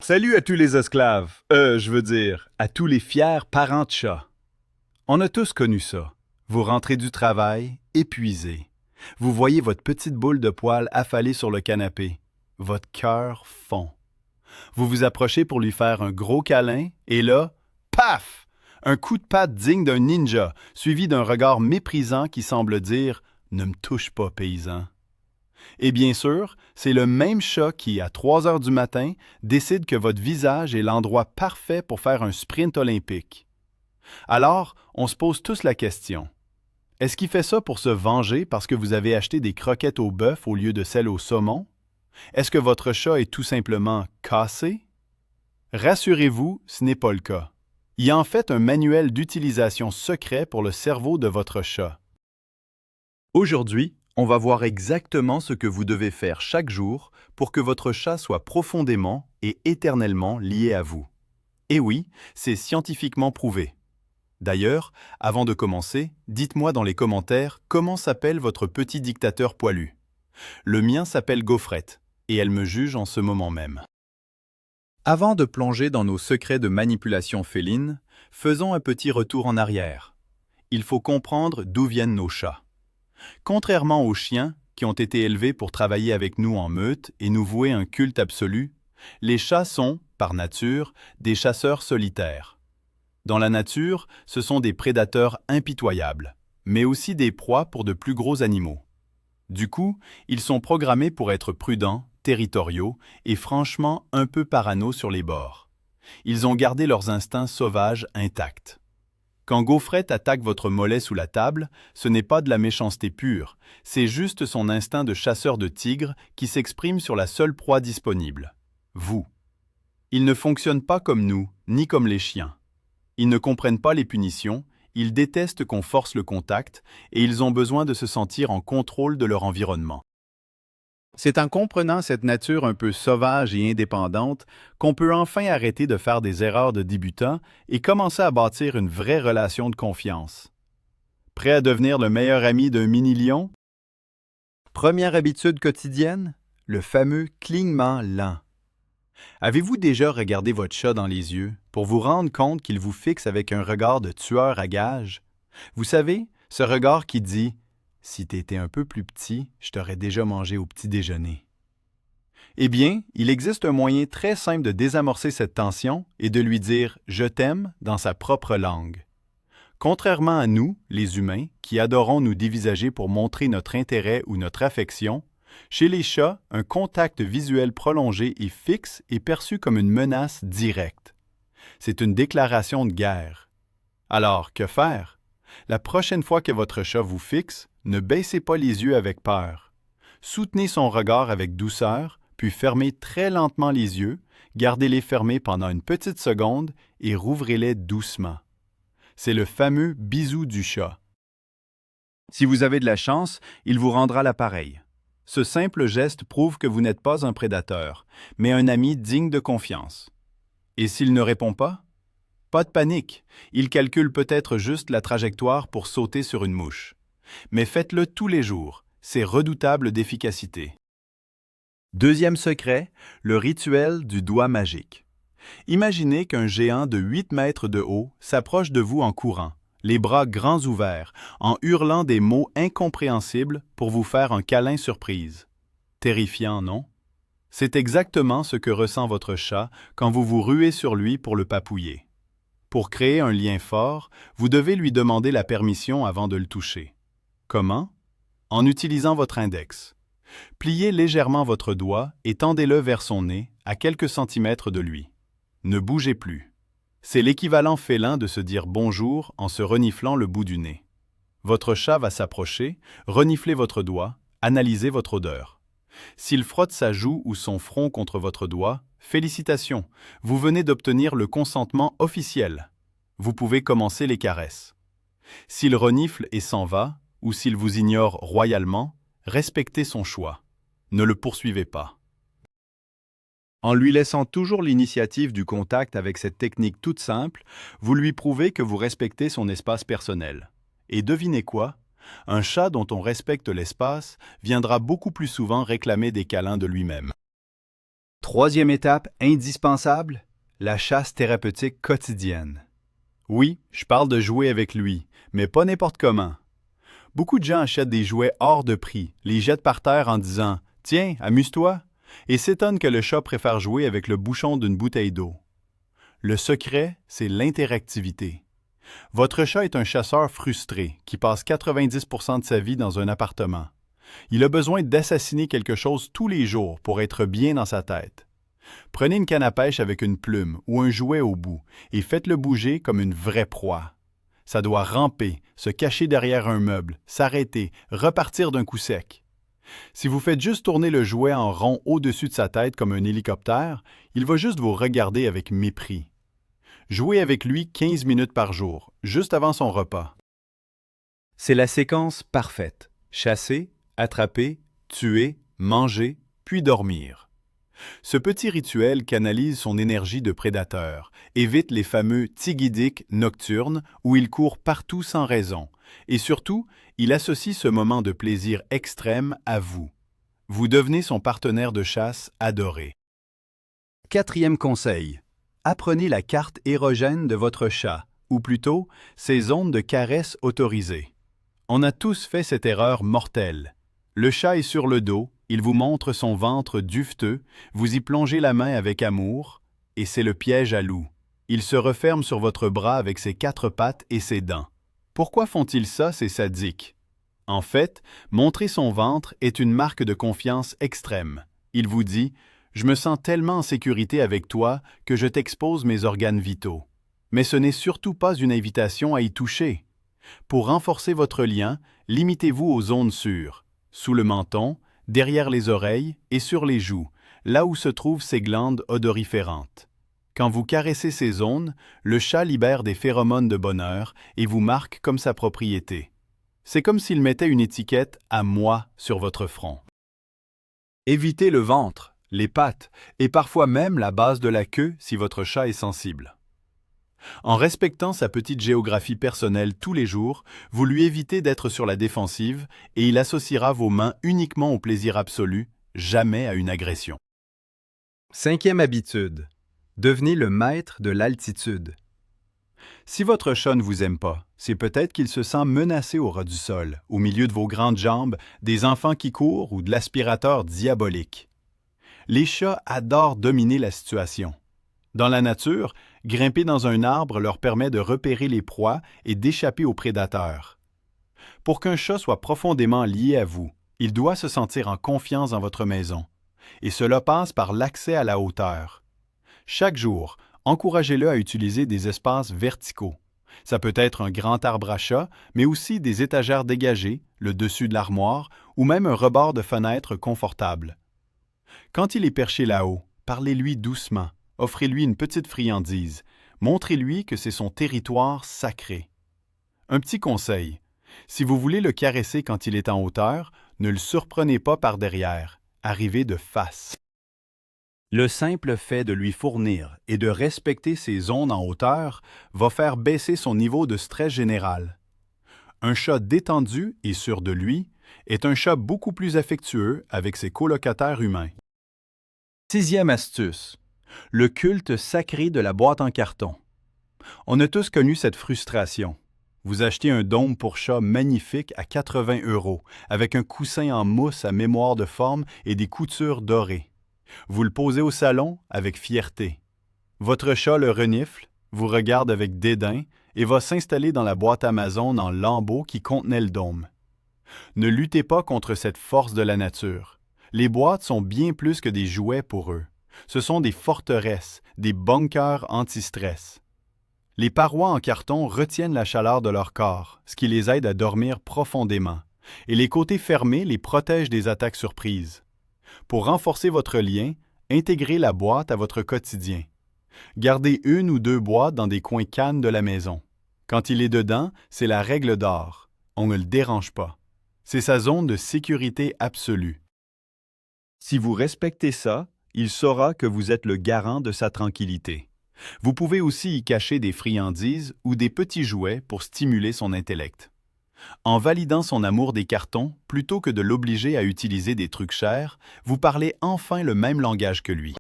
Salut à tous les esclaves, je veux dire, à tous les fiers parents de chats. On a tous connu ça. Vous rentrez du travail, épuisé. Vous voyez votre petite boule de poil affalée sur le canapé. Votre cœur fond. Vous vous approchez pour lui faire un gros câlin, et là, paf! Un coup de patte digne d'un ninja, suivi d'un regard méprisant qui semble dire « Ne me touche pas, paysan ». Et bien sûr, c'est le même chat qui, à 3 heures du matin, décide que votre visage est l'endroit parfait pour faire un sprint olympique. Alors, on se pose tous la question. Est-ce qu'il fait ça pour se venger parce que vous avez acheté des croquettes au bœuf au lieu de celles au saumon? Est-ce que votre chat est tout simplement cassé? Rassurez-vous, ce n'est pas le cas. Il y a en fait un manuel d'utilisation secret pour le cerveau de votre chat. Aujourd'hui, on va voir exactement ce que vous devez faire chaque jour pour que votre chat soit profondément et éternellement lié à vous. Et oui, c'est scientifiquement prouvé. D'ailleurs, avant de commencer, dites-moi dans les commentaires comment s'appelle votre petit dictateur poilu. Le mien s'appelle Gaufrette, et elle me juge en ce moment même. Avant de plonger dans nos secrets de manipulation féline, faisons un petit retour en arrière. Il faut comprendre d'où viennent nos chats. Contrairement aux chiens, qui ont été élevés pour travailler avec nous en meute et nous vouer un culte absolu, les chats sont, par nature, des chasseurs solitaires. Dans la nature, ce sont des prédateurs impitoyables, mais aussi des proies pour de plus gros animaux. Du coup, ils sont programmés pour être prudents, territoriaux et franchement un peu parano sur les bords. Ils ont gardé leurs instincts sauvages intacts. Quand Gaufrette attaque votre mollet sous la table, ce n'est pas de la méchanceté pure, c'est juste son instinct de chasseur de tigre qui s'exprime sur la seule proie disponible, vous. Ils ne fonctionnent pas comme nous, ni comme les chiens. Ils ne comprennent pas les punitions, ils détestent qu'on force le contact et ils ont besoin de se sentir en contrôle de leur environnement. C'est en comprenant cette nature un peu sauvage et indépendante qu'on peut enfin arrêter de faire des erreurs de débutant et commencer à bâtir une vraie relation de confiance. Prêt à devenir le meilleur ami d'un mini-lion? Première habitude quotidienne, le fameux clignement lent. Avez-vous déjà regardé votre chat dans les yeux pour vous rendre compte qu'il vous fixe avec un regard de tueur à gages? Vous savez, ce regard qui dit « Si t'étais un peu plus petit, je t'aurais déjà mangé au petit déjeuner. » Eh bien, il existe un moyen très simple de désamorcer cette tension et de lui dire « Je t'aime » dans sa propre langue. Contrairement à nous, les humains, qui adorons nous dévisager pour montrer notre intérêt ou notre affection, chez les chats, un contact visuel prolongé et fixe est perçu comme une menace directe. C'est une déclaration de guerre. Alors, que faire? La prochaine fois que votre chat vous fixe, ne baissez pas les yeux avec peur. Soutenez son regard avec douceur, puis fermez très lentement les yeux, gardez-les fermés pendant une petite seconde et rouvrez-les doucement. C'est le fameux bisou du chat. Si vous avez de la chance, il vous rendra l'appareil. Ce simple geste prouve que vous n'êtes pas un prédateur, mais un ami digne de confiance. Et s'il ne répond pas? Pas de panique, il calcule peut-être juste la trajectoire pour sauter sur une mouche. Mais faites-le tous les jours, c'est redoutable d'efficacité. Deuxième secret, le rituel du doigt magique. Imaginez qu'un géant de 8 mètres de haut s'approche de vous en courant, les bras grands ouverts, en hurlant des mots incompréhensibles pour vous faire un câlin surprise. Terrifiant, non? C'est exactement ce que ressent votre chat quand vous vous ruez sur lui pour le papouiller. Pour créer un lien fort, vous devez lui demander la permission avant de le toucher. Comment? En utilisant votre index. Pliez légèrement votre doigt et tendez-le vers son nez, à quelques centimètres de lui. Ne bougez plus. C'est l'équivalent félin de se dire bonjour en se reniflant le bout du nez. Votre chat va s'approcher, renifler votre doigt, analyser votre odeur. S'il frotte sa joue ou son front contre votre doigt, félicitations, vous venez d'obtenir le consentement officiel. Vous pouvez commencer les caresses. S'il renifle et s'en va, ou s'il vous ignore royalement, respectez son choix. Ne le poursuivez pas. En lui laissant toujours l'initiative du contact avec cette technique toute simple, vous lui prouvez que vous respectez son espace personnel. Et devinez quoi? Un chat dont on respecte l'espace viendra beaucoup plus souvent réclamer des câlins de lui-même. Troisième étape indispensable, la chasse thérapeutique quotidienne. Oui, je parle de jouer avec lui, mais pas n'importe comment. Beaucoup de gens achètent des jouets hors de prix, les jettent par terre en disant « Tiens, amuse-toi » et s'étonnent que le chat préfère jouer avec le bouchon d'une bouteille d'eau. Le secret, c'est l'interactivité. Votre chat est un chasseur frustré qui passe 90% de sa vie dans un appartement. Il a besoin d'assassiner quelque chose tous les jours pour être bien dans sa tête. Prenez une canne à pêche avec une plume ou un jouet au bout et faites-le bouger comme une vraie proie. Ça doit ramper, se cacher derrière un meuble, s'arrêter, repartir d'un coup sec. Si vous faites juste tourner le jouet en rond au-dessus de sa tête comme un hélicoptère, il va juste vous regarder avec mépris. Jouez avec lui 15 minutes par jour, juste avant son repas. C'est la séquence parfaite. Chasser, attraper, tuer, manger, puis dormir. Ce petit rituel canalise son énergie de prédateur, évite les fameux tigidiques nocturnes où il court partout sans raison, et surtout, il associe ce moment de plaisir extrême à vous. Vous devenez son partenaire de chasse adoré. Quatrième conseil. Apprenez la carte érogène de votre chat, ou plutôt, ses zones de caresse autorisées. On a tous fait cette erreur mortelle. Le chat est sur le dos, il vous montre son ventre duveteux, vous y plongez la main avec amour, et c'est le piège à loup. Il se referme sur votre bras avec ses quatre pattes et ses dents. Pourquoi font-ils ça, ces sadiques? En fait, montrer son ventre est une marque de confiance extrême. Il vous dit « Je me sens tellement en sécurité avec toi que je t'expose mes organes vitaux. » Mais ce n'est surtout pas une invitation à y toucher. Pour renforcer votre lien, limitez-vous aux zones sûres, sous le menton, derrière les oreilles et sur les joues, là où se trouvent ces glandes odoriférantes. Quand vous caressez ces zones, le chat libère des phéromones de bonheur et vous marque comme sa propriété. C'est comme s'il mettait une étiquette « à moi » sur votre front. Évitez le ventre, les pattes et parfois même la base de la queue si votre chat est sensible. En respectant sa petite géographie personnelle tous les jours, vous lui évitez d'être sur la défensive et il associera vos mains uniquement au plaisir absolu, jamais à une agression. Cinquième habitude. Devenez le maître de l'altitude. Si votre chat ne vous aime pas, c'est peut-être qu'il se sent menacé au ras du sol, au milieu de vos grandes jambes, des enfants qui courent ou de l'aspirateur diabolique. Les chats adorent dominer la situation. Dans la nature, grimper dans un arbre leur permet de repérer les proies et d'échapper aux prédateurs. Pour qu'un chat soit profondément lié à vous, il doit se sentir en confiance dans votre maison. Et cela passe par l'accès à la hauteur. Chaque jour, encouragez-le à utiliser des espaces verticaux. Ça peut être un grand arbre à chat, mais aussi des étagères dégagées, le dessus de l'armoire ou même un rebord de fenêtre confortable. Quand il est perché là-haut, parlez-lui doucement. Offrez-lui une petite friandise. Montrez-lui que c'est son territoire sacré. Un petit conseil. Si vous voulez le caresser quand il est en hauteur, ne le surprenez pas par derrière. Arrivez de face. Le simple fait de lui fournir et de respecter ses zones en hauteur va faire baisser son niveau de stress général. Un chat détendu et sûr de lui est un chat beaucoup plus affectueux avec ses colocataires humains. Sixième astuce. Le culte sacré de la boîte en carton. On a tous connu cette frustration. Vous achetez un dôme pour chat magnifique à 80 €, avec un coussin en mousse à mémoire de forme et des coutures dorées. Vous le posez au salon avec fierté. Votre chat le renifle, vous regarde avec dédain et va s'installer dans la boîte Amazon en lambeaux qui contenait le dôme. Ne luttez pas contre cette force de la nature. Les boîtes sont bien plus que des jouets pour eux. Ce sont des forteresses, des bunkers anti-stress. Les parois en carton retiennent la chaleur de leur corps, ce qui les aide à dormir profondément, et les côtés fermés les protègent des attaques surprises. Pour renforcer votre lien, intégrez la boîte à votre quotidien. Gardez une ou deux boîtes dans des coins calmes de la maison. Quand il est dedans, c'est la règle d'or. On ne le dérange pas. C'est sa zone de sécurité absolue. Si vous respectez ça, il saura que vous êtes le garant de sa tranquillité. Vous pouvez aussi y cacher des friandises ou des petits jouets pour stimuler son intellect. En validant son amour des cartons, plutôt que de l'obliger à utiliser des trucs chers, vous parlez enfin le même langage que lui.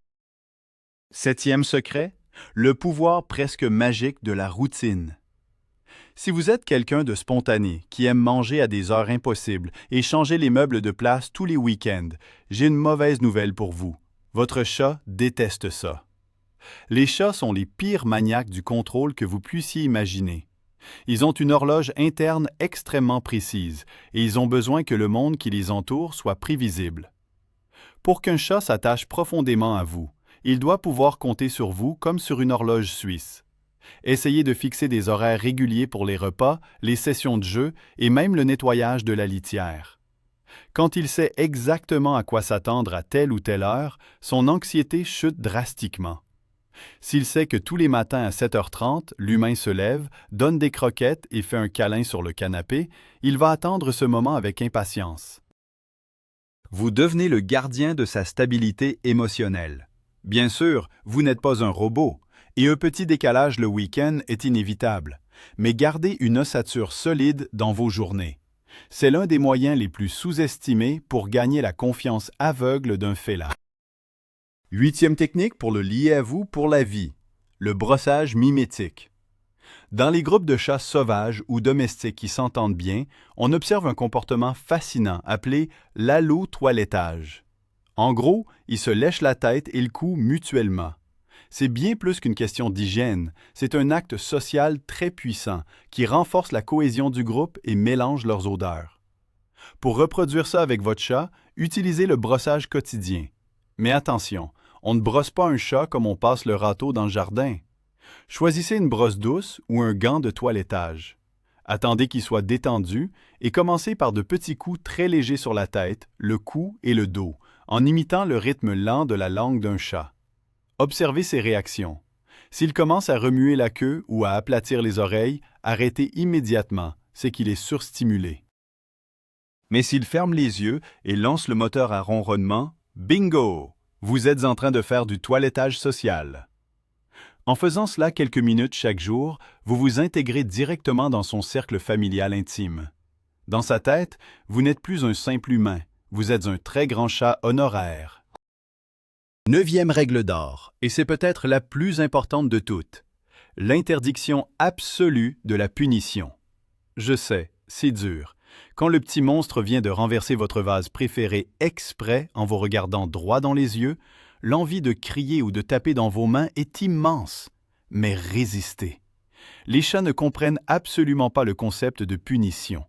Septième secret, le pouvoir presque magique de la routine. Si vous êtes quelqu'un de spontané, qui aime manger à des heures impossibles et changer les meubles de place tous les week-ends, j'ai une mauvaise nouvelle pour vous. Votre chat déteste ça. Les chats sont les pires maniaques du contrôle que vous puissiez imaginer. Ils ont une horloge interne extrêmement précise et ils ont besoin que le monde qui les entoure soit prévisible. Pour qu'un chat s'attache profondément à vous, il doit pouvoir compter sur vous comme sur une horloge suisse. Essayez de fixer des horaires réguliers pour les repas, les sessions de jeu et même le nettoyage de la litière. Quand il sait exactement à quoi s'attendre à telle ou telle heure, son anxiété chute drastiquement. S'il sait que tous les matins à 7h30, l'humain se lève, donne des croquettes et fait un câlin sur le canapé, il va attendre ce moment avec impatience. Vous devenez le gardien de sa stabilité émotionnelle. Bien sûr, vous n'êtes pas un robot, et un petit décalage le week-end est inévitable, mais gardez une ossature solide dans vos journées. C'est l'un des moyens les plus sous-estimés pour gagner la confiance aveugle d'un félin. Huitième technique pour le lier à vous pour la vie, le brossage mimétique. Dans les groupes de chats sauvages ou domestiques qui s'entendent bien, on observe un comportement fascinant appelé l'allo-toilettage. En gros, ils se lèchent la tête et le cou mutuellement. C'est bien plus qu'une question d'hygiène, c'est un acte social très puissant qui renforce la cohésion du groupe et mélange leurs odeurs. Pour reproduire ça avec votre chat, utilisez le brossage quotidien. Mais attention, on ne brosse pas un chat comme on passe le râteau dans le jardin. Choisissez une brosse douce ou un gant de toilettage. Attendez qu'il soit détendu et commencez par de petits coups très légers sur la tête, le cou et le dos, en imitant le rythme lent de la langue d'un chat. Observez ses réactions. S'il commence à remuer la queue ou à aplatir les oreilles, arrêtez immédiatement, c'est qu'il est surstimulé. Mais s'il ferme les yeux et lance le moteur à ronronnement, bingo! Vous êtes en train de faire du toilettage social. En faisant cela quelques minutes chaque jour, vous vous intégrez directement dans son cercle familial intime. Dans sa tête, vous n'êtes plus un simple humain, vous êtes un très grand chat honoraire. Neuvième règle d'or, et c'est peut-être la plus importante de toutes, l'interdiction absolue de la punition. Je sais, c'est dur. Quand le petit monstre vient de renverser votre vase préféré exprès en vous regardant droit dans les yeux, l'envie de crier ou de taper dans vos mains est immense. Mais résistez. Les chats ne comprennent absolument pas le concept de punition.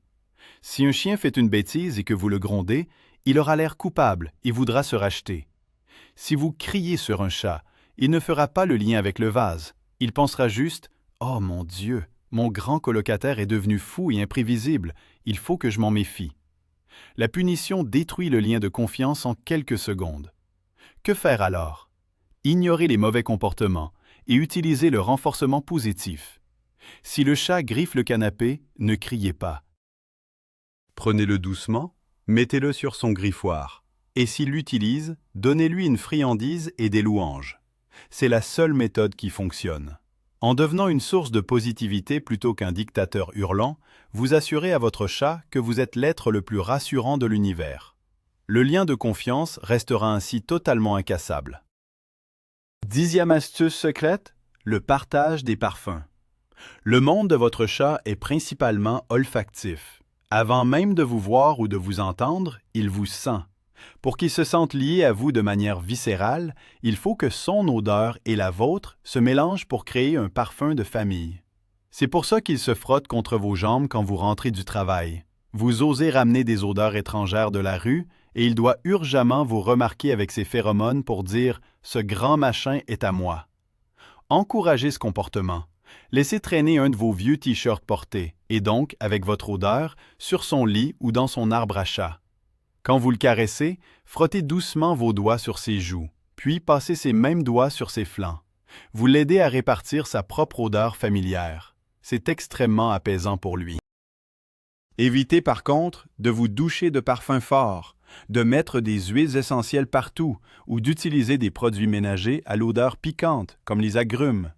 Si un chien fait une bêtise et que vous le grondez, il aura l'air coupable et voudra se racheter. Si vous criez sur un chat, il ne fera pas le lien avec le vase. Il pensera juste « Oh mon Dieu, mon grand colocataire est devenu fou et imprévisible, il faut que je m'en méfie. » La punition détruit le lien de confiance en quelques secondes. Que faire alors? Ignorez les mauvais comportements et utilisez le renforcement positif. Si le chat griffe le canapé, ne criez pas. Prenez-le doucement, mettez-le sur son griffoir. Et s'il l'utilise, donnez-lui une friandise et des louanges. C'est la seule méthode qui fonctionne. En devenant une source de positivité plutôt qu'un dictateur hurlant, vous assurez à votre chat que vous êtes l'être le plus rassurant de l'univers. Le lien de confiance restera ainsi totalement incassable. Dixième astuce secrète, le partage des parfums. Le monde de votre chat est principalement olfactif. Avant même de vous voir ou de vous entendre, il vous sent. Pour qu'il se sente lié à vous de manière viscérale, il faut que son odeur et la vôtre se mélangent pour créer un parfum de famille. C'est pour ça qu'il se frotte contre vos jambes quand vous rentrez du travail. Vous osez ramener des odeurs étrangères de la rue et il doit urgemment vous remarquer avec ses phéromones pour dire « Ce grand machin est à moi ». Encouragez ce comportement. Laissez traîner un de vos vieux t-shirts portés, et donc, avec votre odeur, sur son lit ou dans son arbre à chat. Quand vous le caressez, frottez doucement vos doigts sur ses joues, puis passez ces mêmes doigts sur ses flancs. Vous l'aidez à répartir sa propre odeur familière. C'est extrêmement apaisant pour lui. Évitez par contre de vous doucher de parfums forts, de mettre des huiles essentielles partout ou d'utiliser des produits ménagers à l'odeur piquante, comme les agrumes.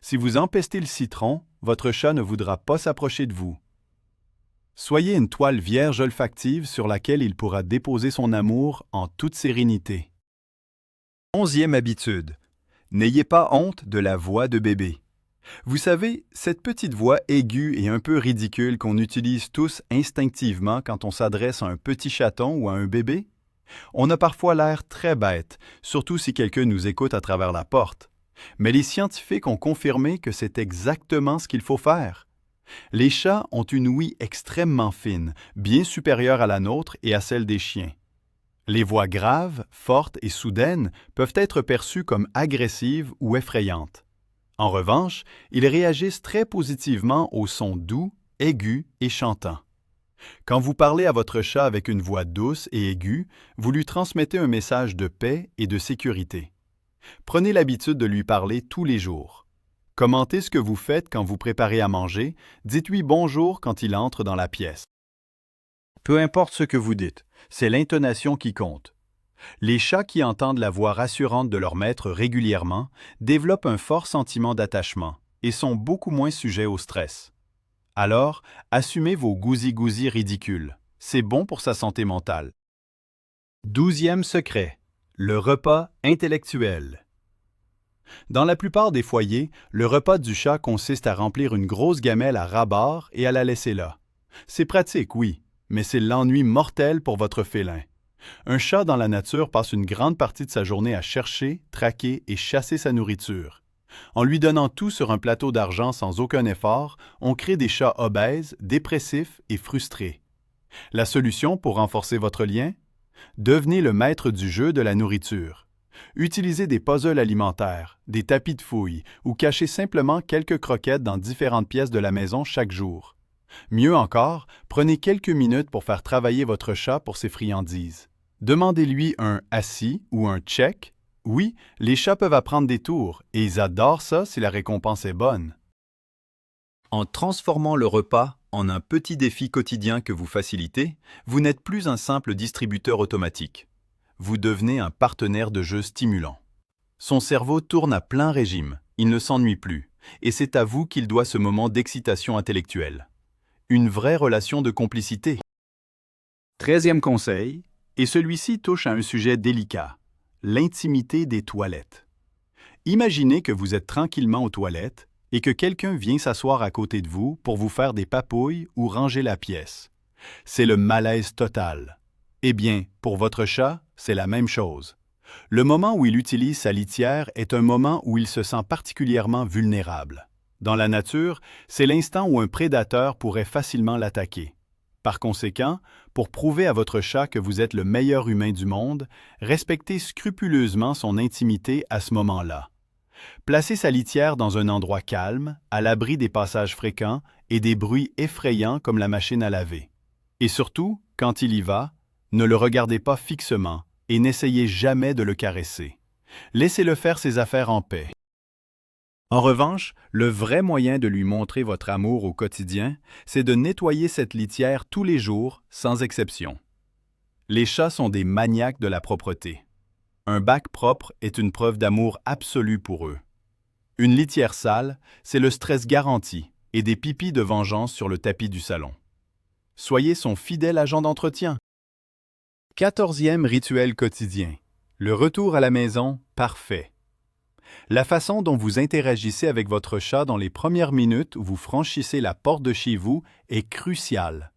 Si vous empestez le citron, votre chat ne voudra pas s'approcher de vous. Soyez une toile vierge olfactive sur laquelle il pourra déposer son amour en toute sérénité. 11e habitude. N'ayez pas honte de la voix de bébé. Vous savez, cette petite voix aiguë et un peu ridicule qu'on utilise tous instinctivement quand on s'adresse à un petit chaton ou à un bébé? On a parfois l'air très bête, surtout si quelqu'un nous écoute à travers la porte. Mais les scientifiques ont confirmé que c'est exactement ce qu'il faut faire. Les chats ont une ouïe extrêmement fine, bien supérieure à la nôtre et à celle des chiens. Les voix graves, fortes et soudaines peuvent être perçues comme agressives ou effrayantes. En revanche, ils réagissent très positivement aux sons doux, aigus et chantants. Quand vous parlez à votre chat avec une voix douce et aiguë, vous lui transmettez un message de paix et de sécurité. Prenez l'habitude de lui parler tous les jours. Commentez ce que vous faites quand vous préparez à manger, dites-lui bonjour quand il entre dans la pièce. Peu importe ce que vous dites, c'est l'intonation qui compte. Les chats qui entendent la voix rassurante de leur maître régulièrement développent un fort sentiment d'attachement et sont beaucoup moins sujets au stress. Alors, assumez vos gousi-gousi ridicules. C'est bon pour sa santé mentale. 12e secret. Le repas intellectuel. Dans la plupart des foyers, le repas du chat consiste à remplir une grosse gamelle à ras-bord et à la laisser là. C'est pratique, oui, mais c'est l'ennui mortel pour votre félin. Un chat dans la nature passe une grande partie de sa journée à chercher, traquer et chasser sa nourriture. En lui donnant tout sur un plateau d'argent sans aucun effort, on crée des chats obèses, dépressifs et frustrés. La solution pour renforcer votre lien? Devenez le maître du jeu de la nourriture. Utilisez des puzzles alimentaires, des tapis de fouille ou cachez simplement quelques croquettes dans différentes pièces de la maison chaque jour. Mieux encore, prenez quelques minutes pour faire travailler votre chat pour ses friandises. Demandez-lui un « assis » ou un « check ». Oui, les chats peuvent apprendre des tours et ils adorent ça si la récompense est bonne. En transformant le repas en un petit défi quotidien que vous facilitez, vous n'êtes plus un simple distributeur automatique. Vous devenez un partenaire de jeu stimulant. Son cerveau tourne à plein régime, il ne s'ennuie plus, et c'est à vous qu'il doit ce moment d'excitation intellectuelle. Une vraie relation de complicité. 13e conseil, et celui-ci touche à un sujet délicat, l'intimité des toilettes. Imaginez que vous êtes tranquillement aux toilettes et que quelqu'un vient s'asseoir à côté de vous pour vous faire des papouilles ou ranger la pièce. C'est le malaise total. Eh bien, pour votre chat, c'est la même chose. Le moment où il utilise sa litière est un moment où il se sent particulièrement vulnérable. Dans la nature, c'est l'instant où un prédateur pourrait facilement l'attaquer. Par conséquent, pour prouver à votre chat que vous êtes le meilleur humain du monde, respectez scrupuleusement son intimité à ce moment-là. Placez sa litière dans un endroit calme, à l'abri des passages fréquents et des bruits effrayants comme la machine à laver. Et surtout, quand il y va, ne le regardez pas fixement et n'essayez jamais de le caresser. Laissez-le faire ses affaires en paix. En revanche, le vrai moyen de lui montrer votre amour au quotidien, c'est de nettoyer cette litière tous les jours, sans exception. Les chats sont des maniaques de la propreté. Un bac propre est une preuve d'amour absolu pour eux. Une litière sale, c'est le stress garanti et des pipis de vengeance sur le tapis du salon. Soyez son fidèle agent d'entretien. 14e rituel quotidien. Le retour à la maison parfait. La façon dont vous interagissez avec votre chat dans les premières minutes où vous franchissez la porte de chez vous est cruciale.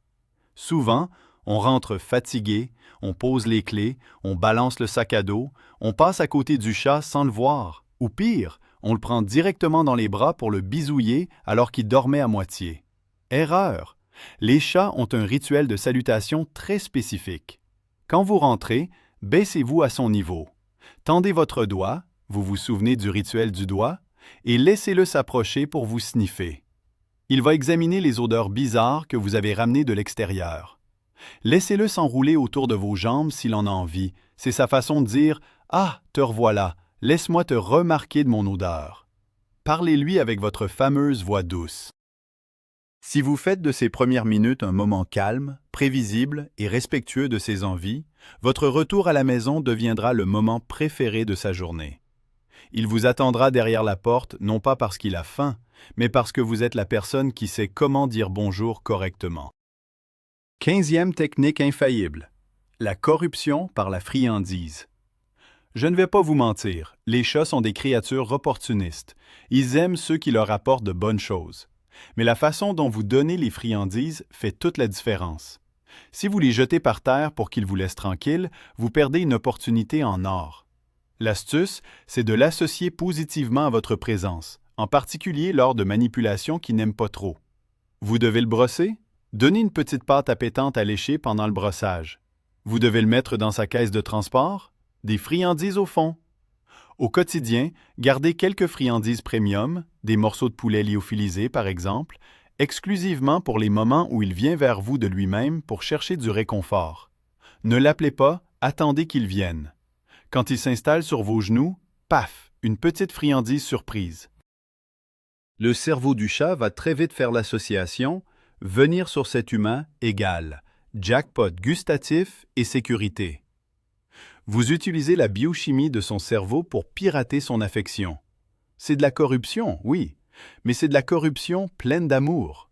Souvent, on rentre fatigué, on pose les clés, on balance le sac à dos, on passe à côté du chat sans le voir. Ou pire, on le prend directement dans les bras pour le bisouiller alors qu'il dormait à moitié. Erreur! Les chats ont un rituel de salutation très spécifique. Quand vous rentrez, baissez-vous à son niveau. Tendez votre doigt, vous vous souvenez du rituel du doigt, et laissez-le s'approcher pour vous sniffer. Il va examiner les odeurs bizarres que vous avez ramenées de l'extérieur. Laissez-le s'enrouler autour de vos jambes s'il en a envie. C'est sa façon de dire « Ah, te revoilà, laisse-moi te remarquer de mon odeur ». Parlez-lui avec votre fameuse voix douce. Si vous faites de ces premières minutes un moment calme, prévisible et respectueux de ses envies, votre retour à la maison deviendra le moment préféré de sa journée. Il vous attendra derrière la porte non pas parce qu'il a faim, mais parce que vous êtes la personne qui sait comment dire bonjour correctement. 15e technique infaillible. La corruption par la friandise. Je ne vais pas vous mentir, les chats sont des créatures opportunistes. Ils aiment ceux qui leur apportent de bonnes choses. Mais la façon dont vous donnez les friandises fait toute la différence. Si vous les jetez par terre pour qu'ils vous laissent tranquilles, vous perdez une opportunité en or. L'astuce, c'est de l'associer positivement à votre présence, en particulier lors de manipulations qu'il n'aime pas trop. Vous devez le brosser? Donnez une petite pâte appétante à lécher pendant le brossage. Vous devez le mettre dans sa caisse de transport? Des friandises au fond. Au quotidien, gardez quelques friandises premium, des morceaux de poulet lyophilisés par exemple, exclusivement pour les moments où il vient vers vous de lui-même pour chercher du réconfort. Ne l'appelez pas, attendez qu'il vienne. Quand il s'installe sur vos genoux, paf, une petite friandise surprise. Le cerveau du chat va très vite faire l'association « venir sur cet humain égale jackpot gustatif et sécurité ». Vous utilisez la biochimie de son cerveau pour pirater son affection. C'est de la corruption, oui, mais c'est de la corruption pleine d'amour.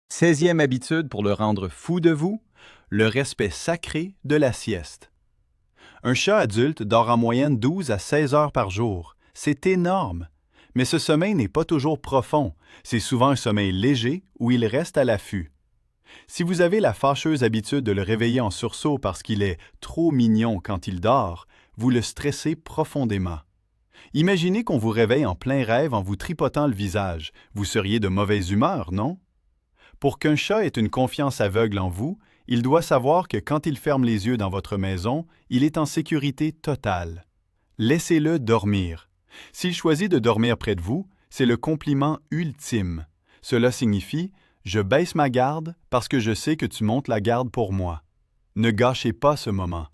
16e habitude pour le rendre fou de vous, le respect sacré de la sieste. Un chat adulte dort en moyenne 12 à 16 heures par jour. C'est énorme. Mais ce sommeil n'est pas toujours profond. C'est souvent un sommeil léger où il reste à l'affût. Si vous avez la fâcheuse habitude de le réveiller en sursaut parce qu'il est trop mignon quand il dort, vous le stressez profondément. Imaginez qu'on vous réveille en plein rêve en vous tripotant le visage. Vous seriez de mauvaise humeur, non? Pour qu'un chat ait une confiance aveugle en vous, il doit savoir que quand il ferme les yeux dans votre maison, il est en sécurité totale. Laissez-le dormir. S'il choisit de dormir près de vous, c'est le compliment ultime. Cela signifie « Je baisse ma garde parce que je sais que tu montes la garde pour moi ». Ne gâchez pas ce moment.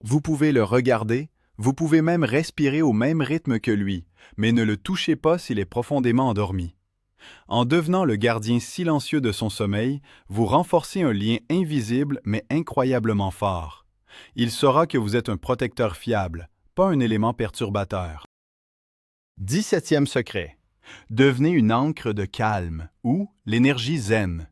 Vous pouvez le regarder, vous pouvez même respirer au même rythme que lui, mais ne le touchez pas s'il est profondément endormi. En devenant le gardien silencieux de son sommeil, vous renforcez un lien invisible mais incroyablement fort. Il saura que vous êtes un protecteur fiable, pas un élément perturbateur. 17e secret. Devenez une ancre de calme ou l'énergie zen.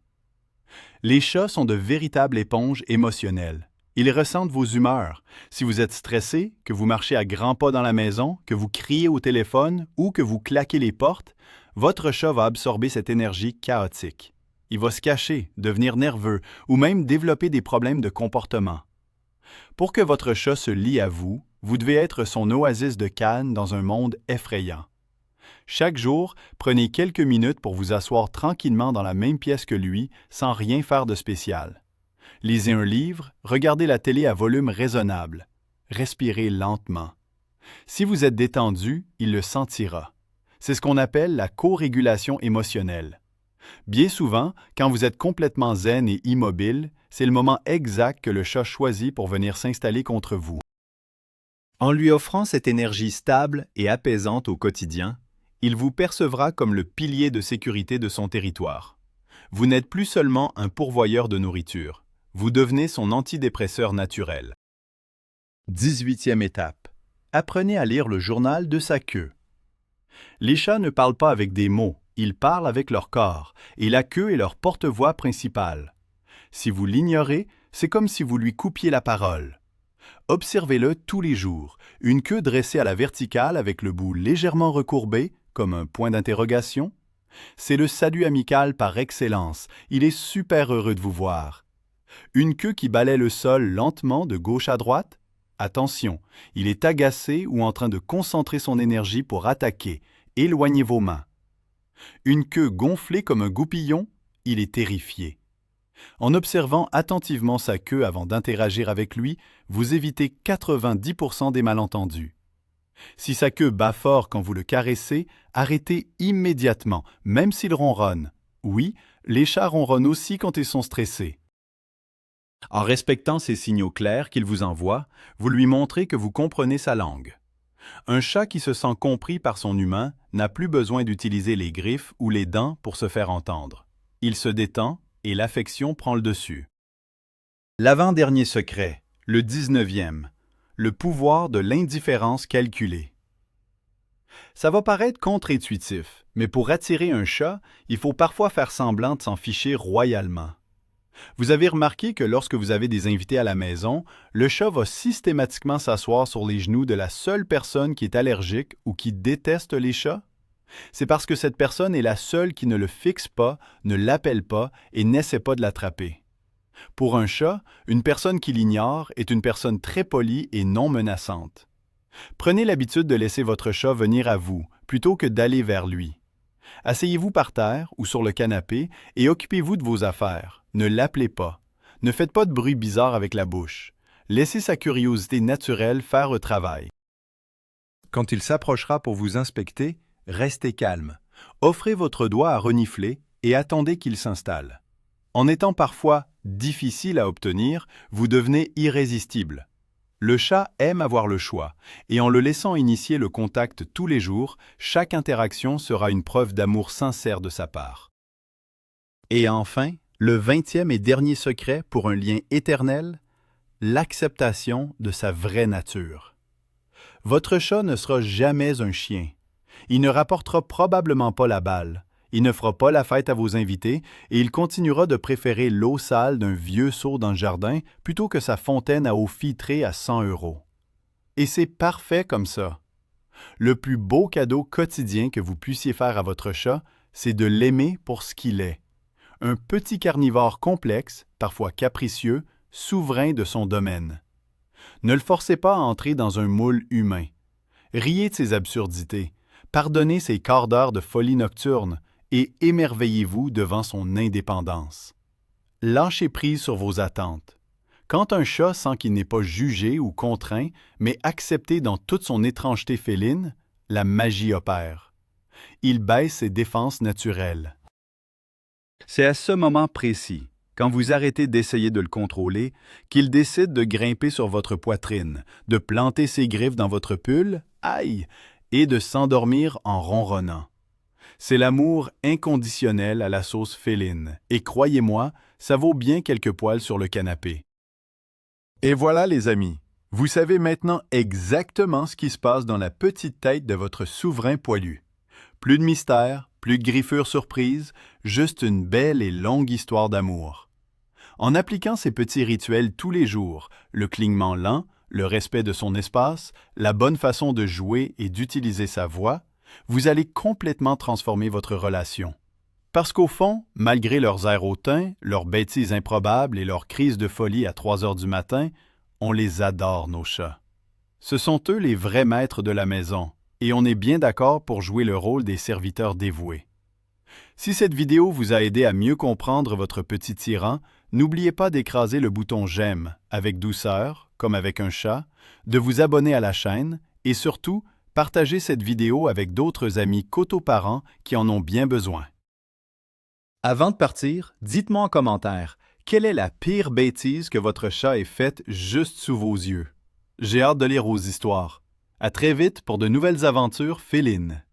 Les chats sont de véritables éponges émotionnelles. Ils ressentent vos humeurs. Si vous êtes stressé, que vous marchez à grands pas dans la maison, que vous criez au téléphone ou que vous claquez les portes, votre chat va absorber cette énergie chaotique. Il va se cacher, devenir nerveux ou même développer des problèmes de comportement. Pour que votre chat se lie à vous, vous devez être son oasis de calme dans un monde effrayant. Chaque jour, prenez quelques minutes pour vous asseoir tranquillement dans la même pièce que lui, sans rien faire de spécial. Lisez un livre, regardez la télé à volume raisonnable. Respirez lentement. Si vous êtes détendu, il le sentira. C'est ce qu'on appelle la co-régulation émotionnelle. Bien souvent, quand vous êtes complètement zen et immobile, c'est le moment exact que le chat choisit pour venir s'installer contre vous. En lui offrant cette énergie stable et apaisante au quotidien, il vous percevra comme le pilier de sécurité de son territoire. Vous n'êtes plus seulement un pourvoyeur de nourriture, vous devenez son antidépresseur naturel. 18e étape. Apprenez à lire le journal de sa queue. Les chats ne parlent pas avec des mots, ils parlent avec leur corps, et la queue est leur porte-voix principale. Si vous l'ignorez, c'est comme si vous lui coupiez la parole. Observez-le tous les jours, une queue dressée à la verticale avec le bout légèrement recourbé, comme un point d'interrogation. C'est le salut amical par excellence, il est super heureux de vous voir. Une queue qui balaie le sol lentement de gauche à droite? Attention, il est agacé ou en train de concentrer son énergie pour attaquer. Éloignez vos mains. Une queue gonflée comme un goupillon? Il est terrifié. En observant attentivement sa queue avant d'interagir avec lui, vous évitez 90% des malentendus. Si sa queue bat fort quand vous le caressez, arrêtez immédiatement, même s'il ronronne. Oui, les chats ronronnent aussi quand ils sont stressés. En respectant ces signaux clairs qu'il vous envoie, vous lui montrez que vous comprenez sa langue. Un chat qui se sent compris par son humain n'a plus besoin d'utiliser les griffes ou les dents pour se faire entendre. Il se détend et l'affection prend le dessus. L'avant-dernier secret, le 19e, le pouvoir de l'indifférence calculée. Ça va paraître contre-intuitif, mais pour attirer un chat, il faut parfois faire semblant de s'en ficher royalement. Vous avez remarqué que lorsque vous avez des invités à la maison, le chat va systématiquement s'asseoir sur les genoux de la seule personne qui est allergique ou qui déteste les chats? C'est parce que cette personne est la seule qui ne le fixe pas, ne l'appelle pas et n'essaie pas de l'attraper. Pour un chat, une personne qui l'ignore est une personne très polie et non menaçante. Prenez l'habitude de laisser votre chat venir à vous plutôt que d'aller vers lui. Asseyez-vous par terre ou sur le canapé et occupez-vous de vos affaires. Ne l'appelez pas. Ne faites pas de bruit bizarre avec la bouche. Laissez sa curiosité naturelle faire le travail. Quand il s'approchera pour vous inspecter, restez calme. Offrez votre doigt à renifler et attendez qu'il s'installe. En étant parfois difficile à obtenir, vous devenez irrésistible. Le chat aime avoir le choix, et en le laissant initier le contact tous les jours, chaque interaction sera une preuve d'amour sincère de sa part. Et enfin, le 20e et dernier secret pour un lien éternel, l'acceptation de sa vraie nature. Votre chat ne sera jamais un chien. Il ne rapportera probablement pas la balle. Il ne fera pas la fête à vos invités et il continuera de préférer l'eau sale d'un vieux seau dans le jardin plutôt que sa fontaine à eau filtrée à 100 €. Et c'est parfait comme ça. Le plus beau cadeau quotidien que vous puissiez faire à votre chat, c'est de l'aimer pour ce qu'il est. Un petit carnivore complexe, parfois capricieux, souverain de son domaine. Ne le forcez pas à entrer dans un moule humain. Riez de ses absurdités, pardonnez ses quarts d'heure de folie nocturne, et émerveillez-vous devant son indépendance. Lâchez prise sur vos attentes. Quand un chat sent qu'il n'est pas jugé ou contraint, mais accepté dans toute son étrangeté féline, la magie opère. Il baisse ses défenses naturelles. C'est à ce moment précis, quand vous arrêtez d'essayer de le contrôler, qu'il décide de grimper sur votre poitrine, de planter ses griffes dans votre pull, aïe, et de s'endormir en ronronnant. C'est l'amour inconditionnel à la sauce féline, et croyez-moi, ça vaut bien quelques poils sur le canapé. Et voilà les amis, vous savez maintenant exactement ce qui se passe dans la petite tête de votre souverain poilu. Plus de mystère, plus de griffures surprises, juste une belle et longue histoire d'amour. En appliquant ces petits rituels tous les jours, le clignement lent, le respect de son espace, la bonne façon de jouer et d'utiliser sa voix, vous allez complètement transformer votre relation. Parce qu'au fond, malgré leurs airs hautains, leurs bêtises improbables et leurs crises de folie à 3 heures du matin, on les adore, nos chats. Ce sont eux les vrais maîtres de la maison, et on est bien d'accord pour jouer le rôle des serviteurs dévoués. Si cette vidéo vous a aidé à mieux comprendre votre petit tyran, n'oubliez pas d'écraser le bouton « J'aime » avec douceur, comme avec un chat, de vous abonner à la chaîne et surtout, partagez cette vidéo avec d'autres amis cotoparents qui en ont bien besoin. Avant de partir, dites-moi en commentaire, quelle est la pire bêtise que votre chat ait faite juste sous vos yeux? J'ai hâte de lire vos histoires. À très vite pour de nouvelles aventures félines.